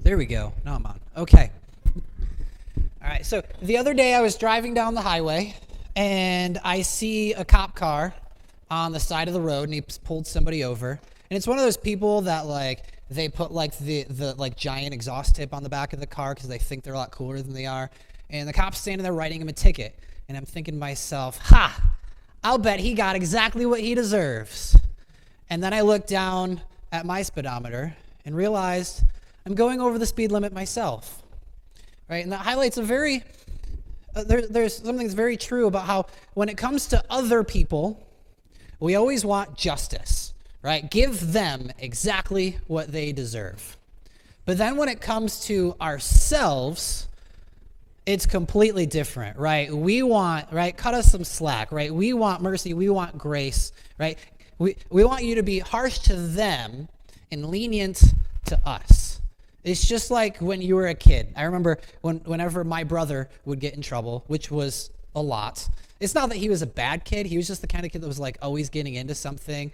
There we go. Now I'm on. Okay. All right. So the other day I was driving down the highway and I see a cop car on the side of the road and he pulled somebody over. And it's one of those people that they put the giant exhaust tip on the back of the car because they think they're a lot cooler than they are. And the cop's standing there writing him a ticket. And I'm thinking to myself, I'll bet he got exactly what he deserves. And then I looked down at my speedometer and realized I'm going over the speed limit myself, right? And that highlights a very, there's something that's very true about how when it comes to other people, we always want justice, right? Give them exactly what they deserve. But then when it comes to ourselves, it's completely different, right? We want, right, cut us some slack, right? We want mercy, we want grace, right? We want you to be harsh to them and lenient to us. It's just like when you were a kid. I remember whenever my brother would get in trouble, which was a lot. It's not that he was a bad kid. He was just the kind of kid that was always getting into something.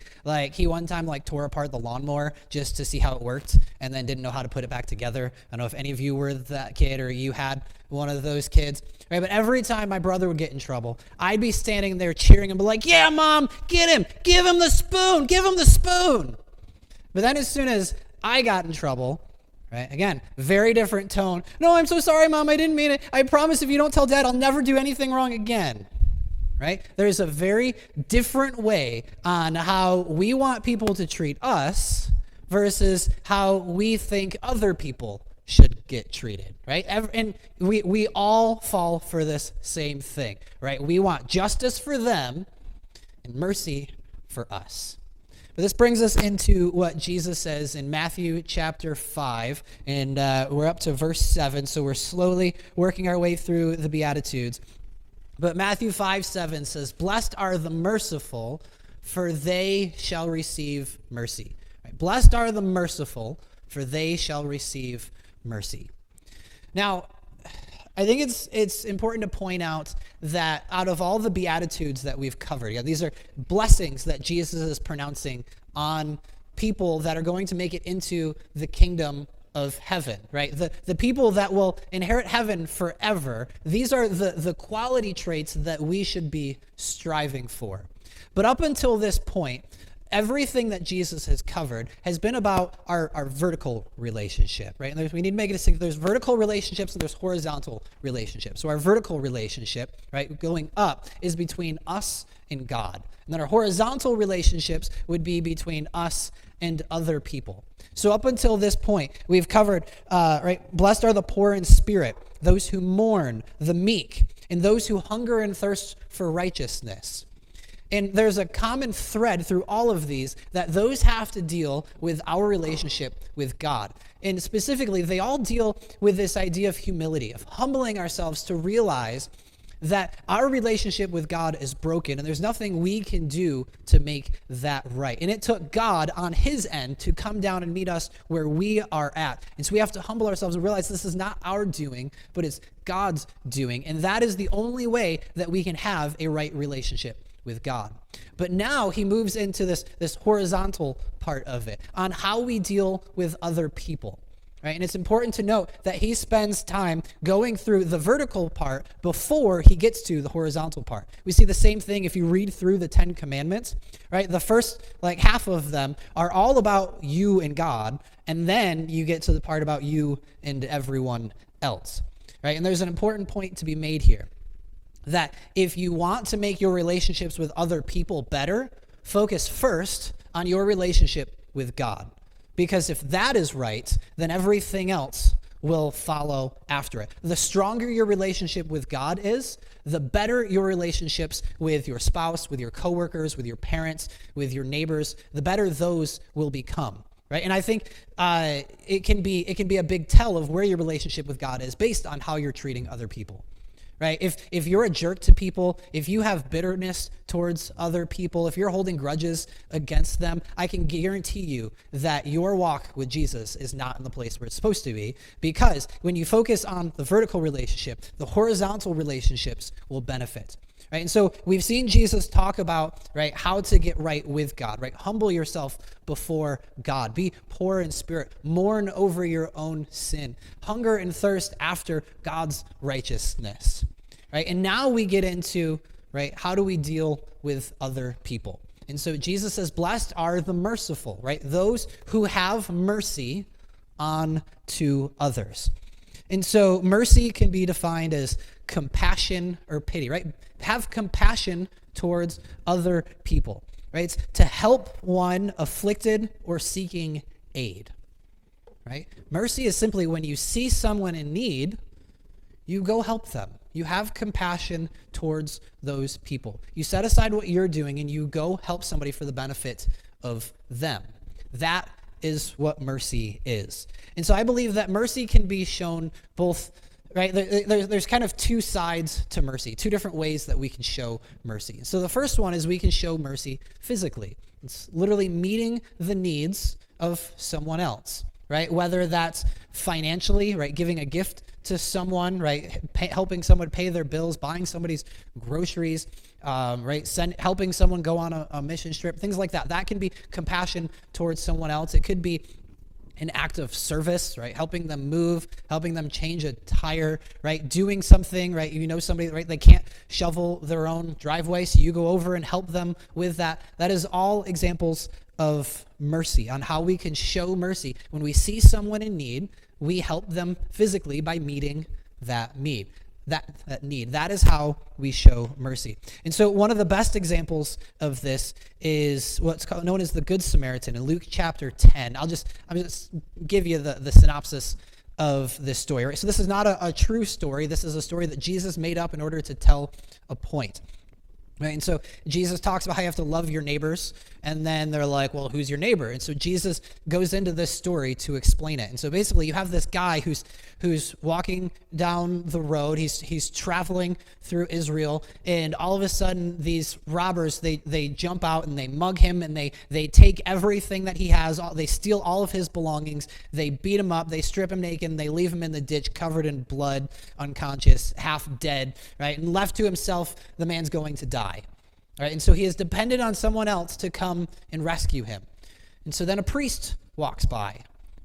He one time tore apart the lawnmower just to see how it worked and then didn't know how to put it back together. I don't know if any of you were that kid or you had one of those kids, right? But every time my brother would get in trouble, I'd be standing there cheering him, be like, yeah, Mom, get him, give him the spoon, give him the spoon. But then as soon as I got in trouble, right, again, very different tone. No, I'm so sorry, Mom, I didn't mean it. I promise if you don't tell Dad, I'll never do anything wrong again. Right? There's a very different way on how we want people to treat us versus how we think other people should get treated, right? And we all fall for this same thing, right? We want justice for them and mercy for us. But this brings us into what Jesus says in Matthew chapter 5, and we're up to verse 7, so we're slowly working our way through the Beatitudes. But Matthew 5:7 says, "Blessed are the merciful, for they shall receive mercy." Right? Blessed are the merciful, for they shall receive mercy. Now, I think it's important to point out that out of all the Beatitudes that we've covered, these are blessings that Jesus is pronouncing on people that are going to make it into the kingdom of heaven, right? The people that will inherit heaven forever. These are the quality traits that we should be striving for. But up until this point, everything that Jesus has covered has been about our vertical relationship, right? And we need to make a distinction. There's vertical relationships and there's horizontal relationships. So our vertical relationship, right, going up is between us and God. And then our horizontal relationships would be between us and other people. So up until this point, we've covered, right, blessed are the poor in spirit, those who mourn, the meek, and those who hunger and thirst for righteousness. And there's a common thread through all of these that those have to deal with our relationship with God. And specifically, they all deal with this idea of humility, of humbling ourselves to realize that our relationship with God is broken and there's nothing we can do to make that right. And it took God on his end to come down and meet us where we are at. And so we have to humble ourselves and realize this is not our doing, but it's God's doing. And that is the only way that we can have a right relationship with God. But now he moves into this horizontal part of it on how we deal with other people. Right? And it's important to note that he spends time going through the vertical part before he gets to the horizontal part. We see the same thing if you read through the 10 Commandments, right? The first half of them are all about you and God, and then you get to the part about you and everyone else, right? And there's an important point to be made here, that if you want to make your relationships with other people better, focus first on your relationship with God. Because if that is right, then everything else will follow after it. The stronger your relationship with God is, the better your relationships with your spouse, with your coworkers, with your parents, with your neighbors, the better those will become. Right? And I think it can be a big tell of where your relationship with God is based on how you're treating other people. Right? If you're a jerk to people, if you have bitterness towards other people, if you're holding grudges against them, I can guarantee you that your walk with Jesus is not in the place where it's supposed to be, because when you focus on the vertical relationship, the horizontal relationships will benefit. Right? And so we've seen Jesus talk about, right, how to get right with God, right? Humble yourself before God. Be poor in spirit. Mourn over your own sin. Hunger and thirst after God's righteousness, right? And now we get into, right, how do we deal with other people? And so Jesus says, blessed are the merciful, right? Those who have mercy on to others. And so mercy can be defined as compassion or pity, right? Have compassion towards other people, right? It's to help one afflicted or seeking aid, right? Mercy is simply when you see someone in need, you go help them. You have compassion towards those people. You set aside what you're doing and you go help somebody for the benefit of them. That is what mercy is. And so I believe that mercy can be shown both, right? There's kind of two sides to mercy, two different ways that we can show mercy. So the first one is we can show mercy physically. It's literally meeting the needs of someone else, right? Whether that's financially, right? Giving a gift to someone, right? Helping someone pay their bills, buying somebody's groceries, right? Helping someone go on a mission trip, things like that. That can be compassion towards someone else. It could be an act of service, right? Helping them move, helping them change a tire, right? Doing something, right? You know somebody, right? They can't shovel their own driveway, so you go over and help them with that. That is all examples of mercy, on how we can show mercy. When we see someone in need, we help them physically by meeting that need. That need. That is how we show mercy. And so one of the best examples of this is what's known as the Good Samaritan in Luke chapter 10. I'm just give you the synopsis of this story. Right? So this is not a true story. This is a story that Jesus made up in order to tell a point. Right? And so Jesus talks about how you have to love your neighbors, and then they're like, well, who's your neighbor? And so Jesus goes into this story to explain it. And so basically you have this guy who's walking down the road. He's traveling through Israel, and all of a sudden these robbers, they jump out and they mug him, and they take everything that he has. They steal all of his belongings. They beat him up. They strip him naked, and they leave him in the ditch covered in blood, unconscious, half dead, right? And left to himself, the man's going to die. All right, and so he is dependent on someone else to come and rescue him. And so then a priest walks by,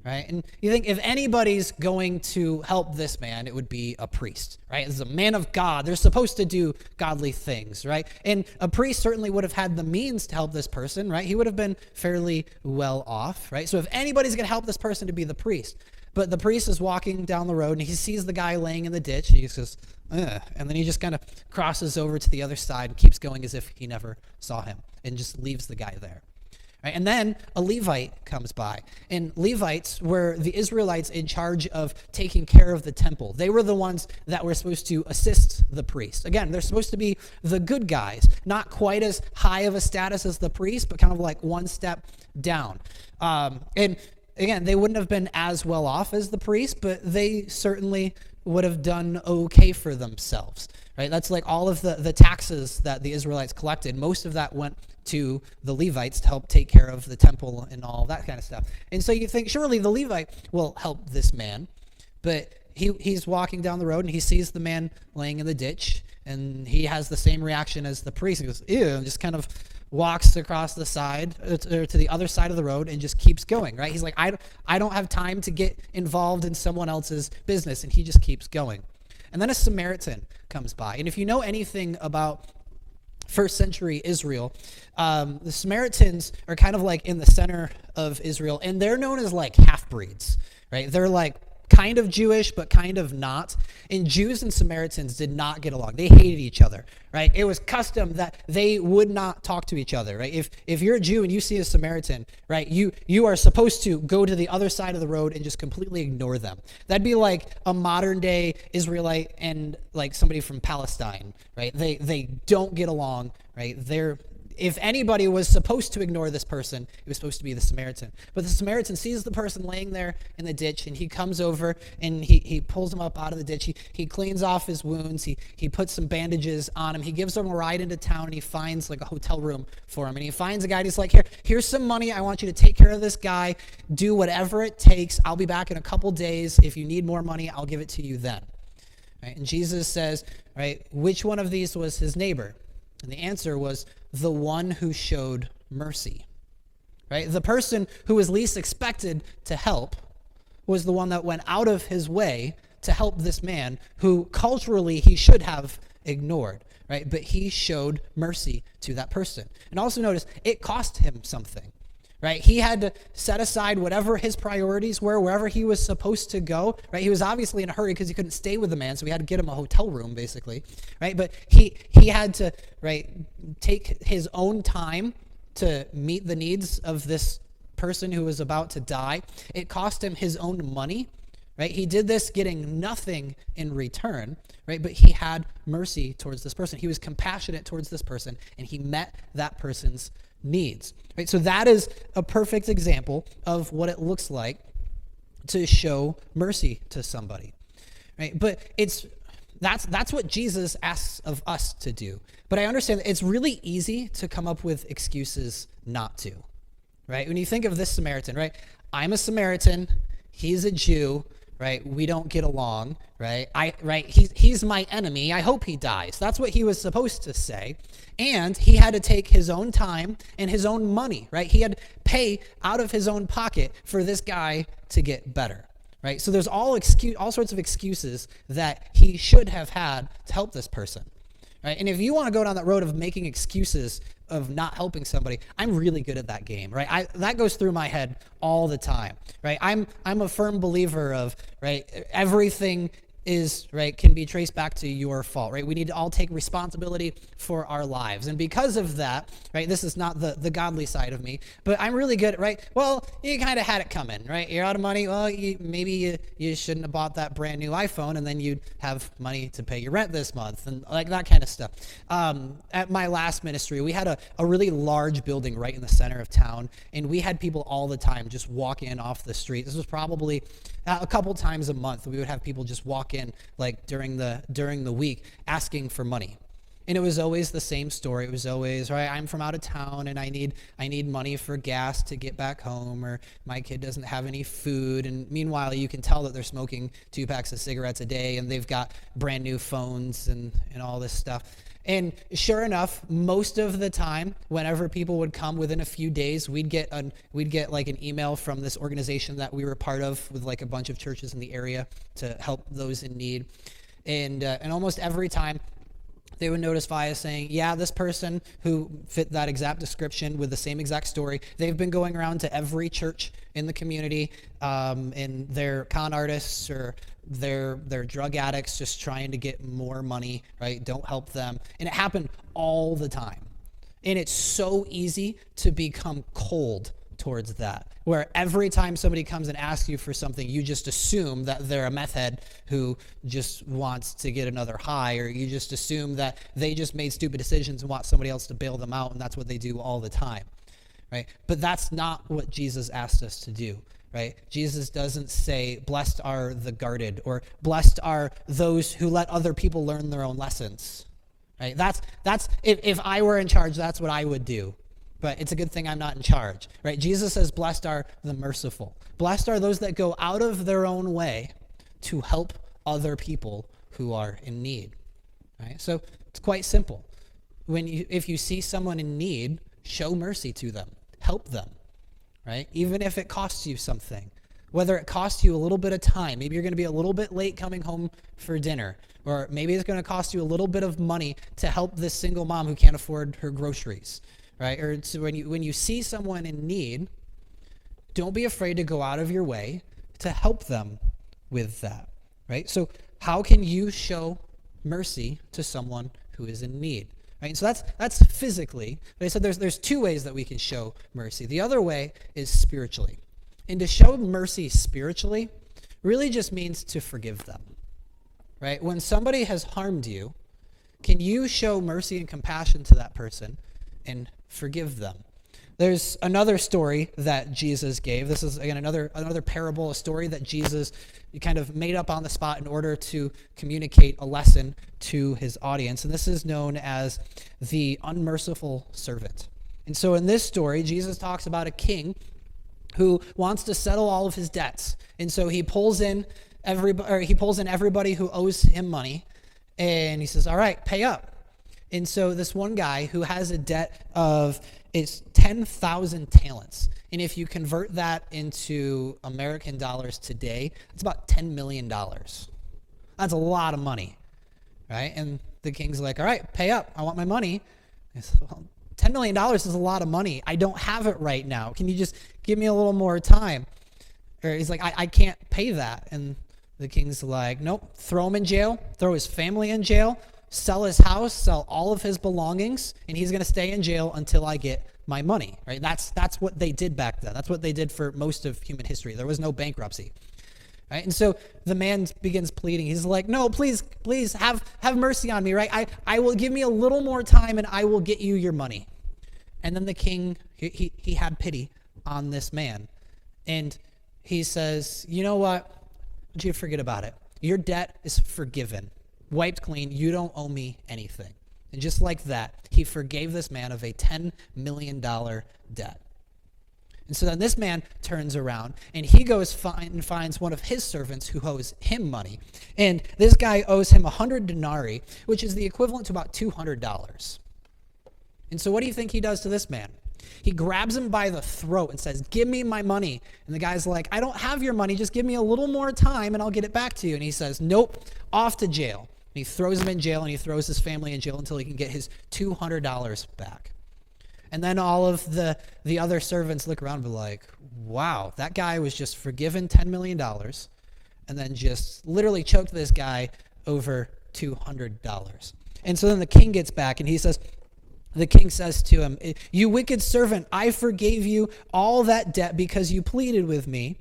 right? And you think if anybody's going to help this man, it would be a priest, right? As a man of God, they're supposed to do godly things, right? And a priest certainly would have had the means to help this person, right? He would have been fairly well off, right? So if anybody's going to help this person, to be the priest. But the priest is walking down the road, and he sees the guy laying in the ditch, and he says, ugh. And then he just kind of crosses over to the other side and keeps going as if he never saw him, and just leaves the guy there. Right? And then a Levite comes by, and Levites were the Israelites in charge of taking care of the temple. They were the ones that were supposed to assist the priest. Again, they're supposed to be the good guys, not quite as high of a status as the priest, but kind of like one step down. And again, they wouldn't have been as well off as the priest, but they certainly would have done okay for themselves, right? That's like all of the taxes that the Israelites collected. Most of that went to the Levites to help take care of the temple and all that kind of stuff. And so you think, surely the Levite will help this man, but he's walking down the road and he sees the man laying in the ditch, and he has the same reaction as the priest. He goes, ew, and just kind of walks across the side or to the other side of the road and just keeps going, right? He's like, I don't have time to get involved in someone else's business, and he just keeps going. And then a Samaritan comes by. And if you know anything about first century Israel, the Samaritans are kind of like in the center of Israel, and they're known as like half-breeds, right? They're like kind of Jewish, but kind of not. And Jews and Samaritans did not get along. They hated each other, right? It was custom that they would not talk to each other, right? If you're a Jew and you see a Samaritan, right, you are supposed to go to the other side of the road and just completely ignore them. That'd be like a modern day Israelite and like somebody from Palestine, right? They don't get along, right? If anybody was supposed to ignore this person, it was supposed to be the Samaritan. But the Samaritan sees the person laying there in the ditch, and he comes over and he pulls him up out of the ditch. He cleans off his wounds. He puts some bandages on him. He gives him a ride into town, and he finds like a hotel room for him. And he finds a guy, and he's like, here's some money. I want you to take care of this guy. Do whatever it takes. I'll be back in a couple days. If you need more money, I'll give it to you then. right? And Jesus says, right, which one of these was his neighbor? And the answer was the one who showed mercy, right? The person who was least expected to help was the one that went out of his way to help this man who culturally he should have ignored, right? But he showed mercy to that person. And also notice, it cost him something, right? He had to set aside whatever his priorities were, wherever he was supposed to go, right? He was obviously in a hurry because he couldn't stay with the man, so we had to get him a hotel room, basically, right? But he had to, right, take his own time to meet the needs of this person who was about to die. It cost him his own money, right? He did this getting nothing in return, right? But he had mercy towards this person. He was compassionate towards this person, and he met that person's needs, right? So that is a perfect example of what it looks like to show mercy to somebody, right? But that's what Jesus asks of us to do. But I understand that it's really easy to come up with excuses not to, right? When you think of this Samaritan, right? I'm a Samaritan, he's a Jew, right? We don't get along, right? He's my enemy. I hope he dies. That's what he was supposed to say. And he had to take his own time and his own money, right? He had to pay out of his own pocket for this guy to get better, right? So there's all sorts of excuses that he should have had to help this person, right? And if you want to go down that road of making excuses of not helping somebody, I'm really good at that game, right? That goes through my head all the time, right? I'm a firm believer of, right, everything is, right, can be traced back to your fault, right? We need to all take responsibility for our lives. And because of that, right, this is not the godly side of me, but I'm really good at, right, well, you kind of had it coming, right? You're out of money. Well, maybe you shouldn't have bought that brand new iPhone, and then you'd have money to pay your rent this month, and like that kind of stuff. At my last ministry, we had a really large building right in the center of town, and we had people all the time just walk in off the street. This was probably a couple times a month. We would have people just walk in, like during the week, asking for money. And it was always the same story. It was always, right, I'm from out of town and I need money for gas to get back home, or my kid doesn't have any food. And meanwhile, you can tell that they're smoking 2 packs of cigarettes a day, and they've got brand new phones and all this stuff. And sure enough, most of the time, whenever people would come within a few days, we'd get like an email from this organization that we were part of with like a bunch of churches in the area to help those in need. And almost every time they would notify us saying, yeah, this person who fit that exact description with the same exact story, they've been going around to every church in the community, and they're con artists or they're drug addicts just trying to get more money, right? Don't help them. And it happened all the time. And it's so easy to become cold towards that, where every time somebody comes and asks you for something, you just assume that they're a meth head who just wants to get another high, or you just assume that they just made stupid decisions and want somebody else to bail them out, and that's what they do all the time, right? But that's not what Jesus asked us to do, right? Jesus doesn't say, blessed are the guarded, or blessed are those who let other people learn their own lessons, right? That's if I were in charge, that's what I would do. But it's a good thing I'm not in charge, right? Jesus says, blessed are the merciful. Blessed are those that go out of their own way to help other people who are in need, right? So it's quite simple. If you see someone in need, show mercy to them, help them, right? Even if it costs you something, whether it costs you a little bit of time, maybe you're going to be a little bit late coming home for dinner, or maybe it's going to cost you a little bit of money to help this single mom who can't afford her groceries, right? Or so when you see someone in need, don't be afraid to go out of your way to help them with that, right? So how can you show mercy to someone who is in need, right? And so that's physically. But I said there's 2 ways that we can show mercy. The other way is spiritually. And to show mercy spiritually really just means to forgive them, right? When somebody has harmed you, can you show mercy and compassion to that person and forgive them? There's another story that Jesus gave. This is, again, another parable, a story that Jesus kind of made up on the spot in order to communicate a lesson to his audience. And this is known as the unmerciful servant. And so in this story, Jesus talks about a king who wants to settle all of his debts. And so he pulls in he pulls in everybody who owes him money, and he says, all right, pay up. And so this one guy who has a debt of is 10,000 talents. And if you convert that into American dollars today, it's about $10 million. That's a lot of money, right? And the king's like, all right, pay up. I want my money. I said, well, $10 million is a lot of money. I don't have it right now. Can you just give me a little more time? Or he's like, I can't pay that. And the king's like, nope, throw him in jail, throw his family in jail, sell his house, sell all of his belongings, and he's going to stay in jail until I get my money, right? That's what they did back then. That's what they did for most of human history. There was no bankruptcy, right? And so the man begins pleading. He's like, no, please have mercy on me, right? I will give me a little more time and I will get you your money. And then the king, he had pity on this man. And he says, you know what? Don't you forget about it. Your debt is forgiven, wiped clean. You don't owe me anything. And just like that, he forgave this man of a $10 million debt. And so then this man turns around and he goes and finds one of his servants who owes him money. And this guy owes him 100 denarii, which is the equivalent to about $200. And so what do you think he does to this man? He grabs him by the throat and says, give me my money. And the guy's like, I don't have your money. Just give me a little more time and I'll get it back to you. And he says, nope, off to jail. And he throws him in jail and he throws his family in jail until he can get his $200 back. And then all of the other servants look around and be like, wow, that guy was just forgiven $10 million and then just literally choked this guy over $200. And so then the king gets back and the king says to him, you wicked servant, I forgave you all that debt because you pleaded with me.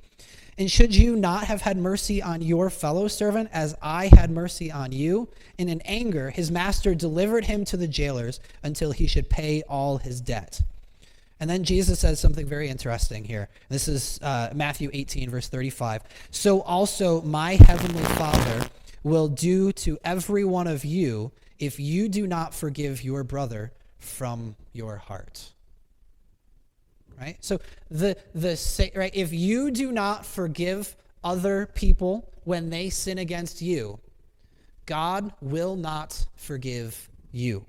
And should you not have had mercy on your fellow servant as I had mercy on you? And in anger, his master delivered him to the jailers until he should pay all his debt. And then Jesus says something very interesting here. This is Matthew 18, verse 35. So also my heavenly Father will do to every one of you if you do not forgive your brother from your heart. Right? So right, if you do not forgive other people when they sin against you, God will not forgive you.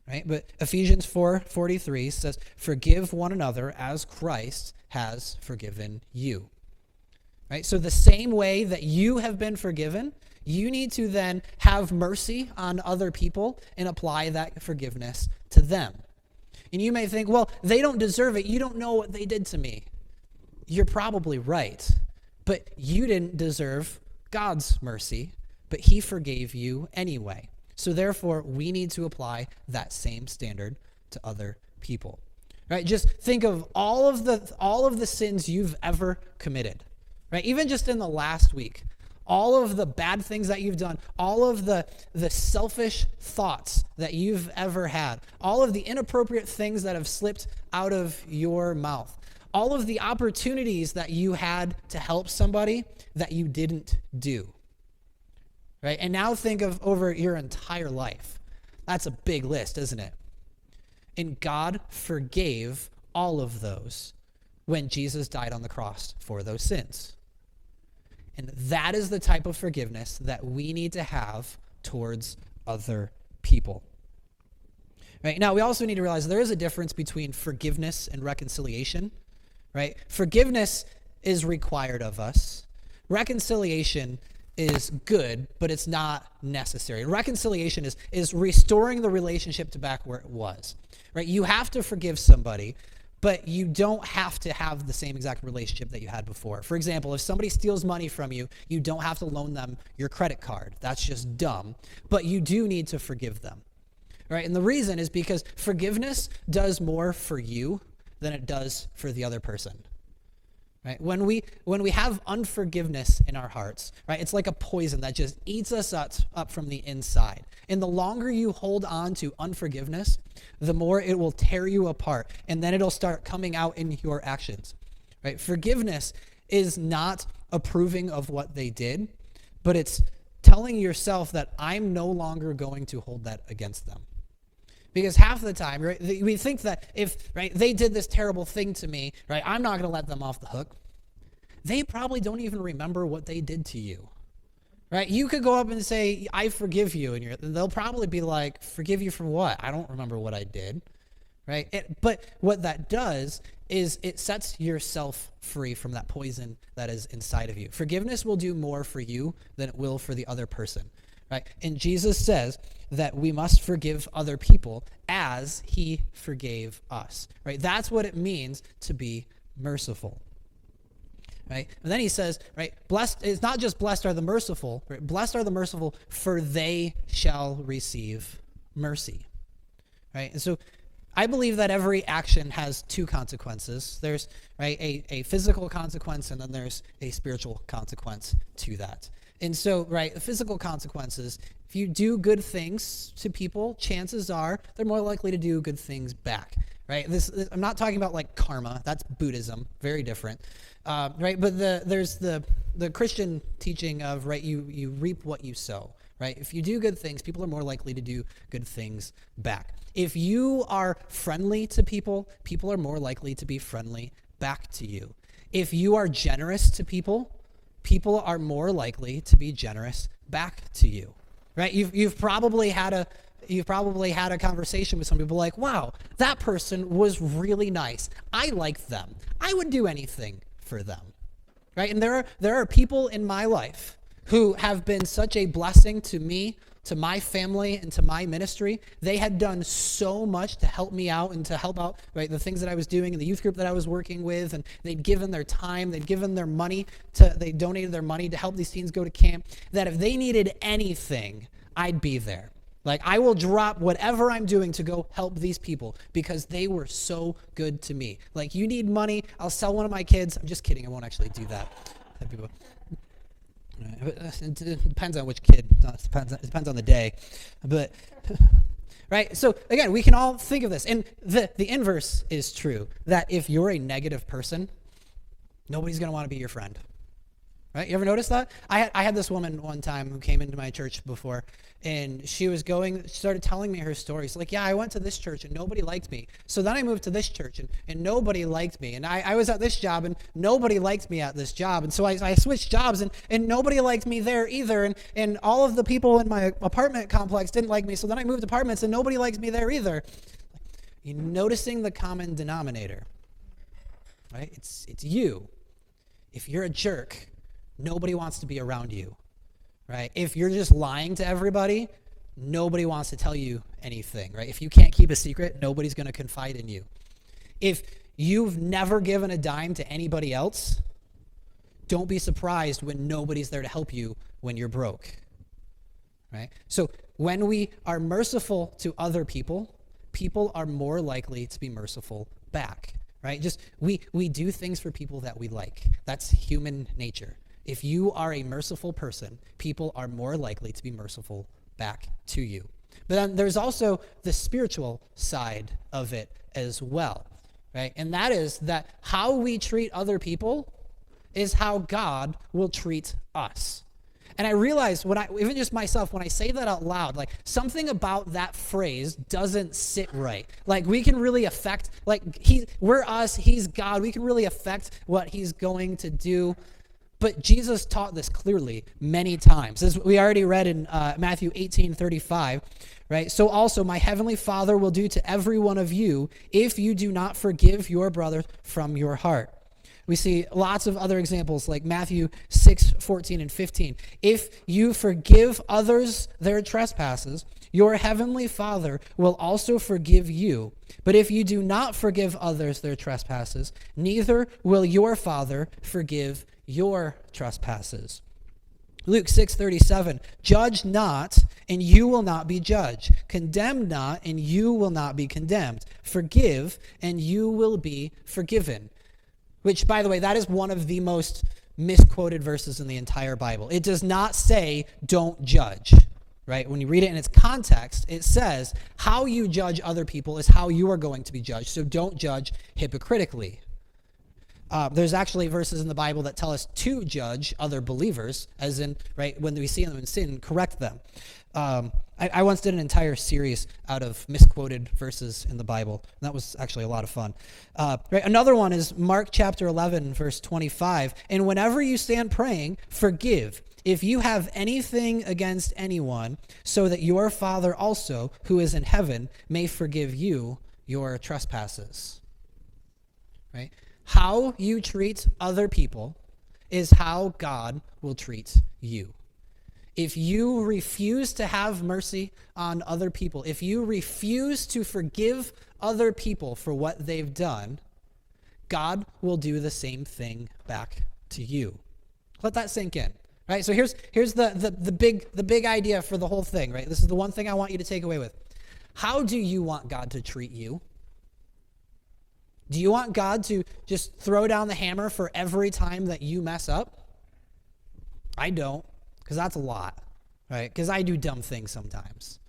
Right? But Ephesians 4:43 says, forgive one another as Christ has forgiven you. Right? So the same way that you have been forgiven, you need to then have mercy on other people and apply that forgiveness to them. And you may think, well, they don't deserve it. You don't know what they did to me. You're probably right. But you didn't deserve God's mercy, but he forgave you anyway. So therefore, we need to apply that same standard to other people. Right? Just think of all of the sins you've ever committed. Right? Even just in the last week. All of the bad things that you've done, all of the selfish thoughts that you've ever had, all of the inappropriate things that have slipped out of your mouth, all of the opportunities that you had to help somebody that you didn't do. Right? And now think of over your entire life. That's a big list, isn't it? And God forgave all of those when Jesus died on the cross for those sins. And that is the type of forgiveness that we need to have towards other people. Right? Now, we also need to realize there is a difference between forgiveness and reconciliation. Right? Forgiveness is required of us. Reconciliation is good, but it's not necessary. Reconciliation is restoring the relationship to back where it was. Right? You have to forgive somebody, but you don't have to have the same exact relationship that you had before. For example, if somebody steals money from you, you don't have to loan them your credit card. That's just dumb. But you do need to forgive them. Right? And the reason is because forgiveness does more for you than it does for the other person. Right? When we have unforgiveness in our hearts, right, it's like a poison that just eats us up from the inside. And the longer you hold on to unforgiveness, the more it will tear you apart, and then it'll start coming out in your actions. Right? Forgiveness is not approving of what they did, but it's telling yourself that I'm no longer going to hold that against them. Because half the time, right, we think that if, right, they did this terrible thing to me, right, I'm not going to let them off the hook. they probably don't even remember what they did to you. Right? You could go up and say, I forgive you. And they'll probably be like, forgive you from what? I don't remember what I did. Right? But what that does is it sets yourself free from that poison that is inside of you. Forgiveness will do more for you than it will for the other person. Right? And Jesus says that we must forgive other people as he forgave us. Right? That's what it means to be merciful. Right? And then he says, right, blessed, it's not just blessed are the merciful, right? Blessed are the merciful, for they shall receive mercy. Right? And so I believe that every action has two consequences. There's, right, a physical consequence, and then there's a spiritual consequence to that. And so, right, the physical consequences, if you do good things to people, chances are they're more likely to do good things back. Right? I'm not talking about like karma. That's Buddhism, very different. Right? But there's the Christian teaching of, right, you reap what you sow. Right? If you do good things, people are more likely to do good things back. If you are friendly to people, people are more likely to be friendly back to you. If you are generous to people, people are more likely to be generous back to you. Right? You've probably had a conversation with some people like, wow, that person was really nice. I like them. I would do anything for them. Right? And there are people in my life who have been such a blessing to me, to my family, and to my ministry. They had done so much to help me out and to help out, right, the things that I was doing in the youth group that I was working with, and they'd given their time, they'd given their money, they donated their money to help these teens go to camp, that if they needed anything, I'd be there. Like, I will drop whatever I'm doing to go help these people because they were so good to me. Like, you need money, I'll sell one of my kids. I'm just kidding, I won't actually do that. It depends on which kid. It depends on the day. But, right? So, again, we can all think of this. And the inverse is true, that if you're a negative person, nobody's going to want to be your friend. Right? You ever notice that? I had this woman one time who came into my church before, and she started telling me her story. She's like, yeah, I went to this church and nobody liked me. So then I moved to this church and nobody liked me. And I was at this job and nobody liked me at this job. And so I switched jobs and nobody liked me there either. And all of the people in my apartment complex didn't like me. So then I moved apartments and nobody likes me there either. You're noticing the common denominator, right? It's you. If you're a jerk, nobody wants to be around you, right? If you're just lying to everybody, nobody wants to tell you anything, right? If you can't keep a secret, nobody's going to confide in you. If you've never given a dime to anybody else, don't be surprised when nobody's there to help you when you're broke, right? So when we are merciful to other people, people are more likely to be merciful back, right? Just we do things for people that we like. That's human nature. If you are a merciful person, people are more likely to be merciful back to you. But then there's also the spiritual side of it as well, right? And that is that how we treat other people is how God will treat us. And I realize even just myself, when I say that out loud, like something about that phrase doesn't sit right. Like we can really affect, like we're us, he's God. We can really affect what he's going to do. But Jesus taught this clearly many times. As we already read in Matthew 18:35, right? So also my heavenly Father will do to every one of you if you do not forgive your brother from your heart. We see lots of other examples like Matthew 6:14 and 15. If you forgive others their trespasses, your heavenly Father will also forgive you. But if you do not forgive others their trespasses, neither will your Father forgive your trespasses. Luke 6:37, judge not, and you will not be judged. Condemn not, and you will not be condemned. Forgive, and you will be forgiven. Which, by the way, that is one of the most misquoted verses in the entire Bible. It does not say, don't judge, right? When you read it in its context, it says, how you judge other people is how you are going to be judged. So don't judge hypocritically. There's actually verses in the Bible that tell us to judge other believers, as in, right, when we see them in sin, correct them. I once did an entire series out of misquoted verses in the Bible. And that was actually a lot of fun. Right, another one is Mark chapter 11, verse 25. And whenever you stand praying, forgive if you have anything against anyone, so that your Father also, who is in heaven, may forgive you your trespasses. Right? How you treat other people is how God will treat you. If you refuse to have mercy on other people, if you refuse to forgive other people for what they've done, God will do the same thing back to you. Let that sink in. Right? So here's the big idea for the whole thing, right? This is the one thing I want you to take away with. How do you want God to treat you? Do you want God to just throw down the hammer for every time that you mess up? I don't, because that's a lot, right? Because I do dumb things sometimes,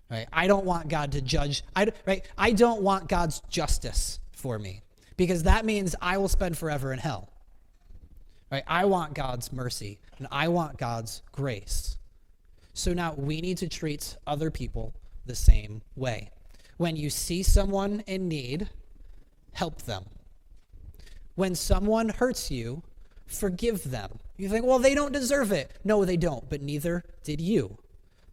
right? I don't want God to judge, right? I don't want God's justice for me, because that means I will spend forever in hell, right? I want God's mercy, and I want God's grace. So now we need to treat other people the same way. When you see someone in need, help them. When someone hurts you, forgive them. You think, well, they don't deserve it. No, they don't, but neither did you.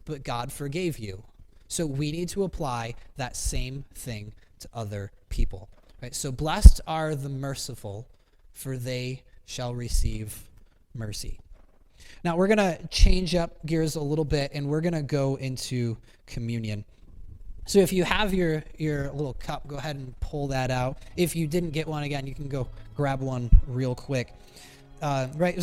But God forgave you. So we need to apply that same thing to other people. Right? So blessed are the merciful, for they shall receive mercy. Now we're going to change up gears a little bit, and we're going to go into communion. So if you have your little cup, go ahead and pull that out. If you didn't get one, again, you can go grab one real quick. Right. So